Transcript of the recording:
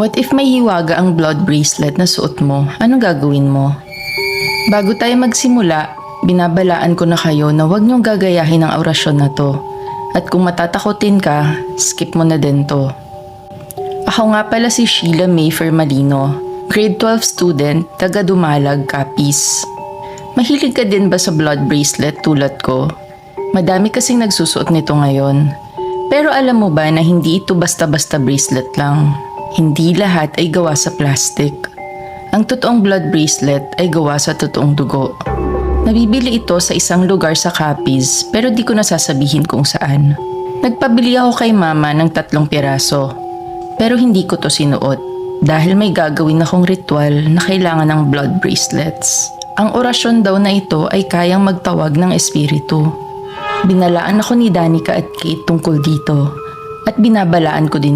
What if may hiwaga ang blood bracelet na suot mo? Anong gagawin mo? Bago tayo magsimula, binabalaan ko na kayo na huwag niyong gagayahin ang orasyon na to. At kung matatakotin ka, skip mo na din to. Ako nga pala si Sheila May Fermalino, grade 12 student, taga Dumalag, Capiz. Mahilig ka din ba sa blood bracelet tulad ko? Madami kasing nagsusuot nito ngayon. Pero alam mo ba na hindi ito basta-basta bracelet lang? Hindi lahat ay gawa sa plastic. Ang totoong blood bracelet ay gawa sa totoong dugo. Nabibili ito sa isang lugar sa Capiz pero di ko nasasabihin kung saan. Nagpabili ako kay mama ng 3 piraso. Pero hindi ko to sinuot dahil may gagawin akong ritual na kailangan ng blood bracelets. Ang orasyon daw na ito ay kayang magtawag ng espiritu. Binalaan ako ni Danica at Kate tungkol dito at binabalaan ko din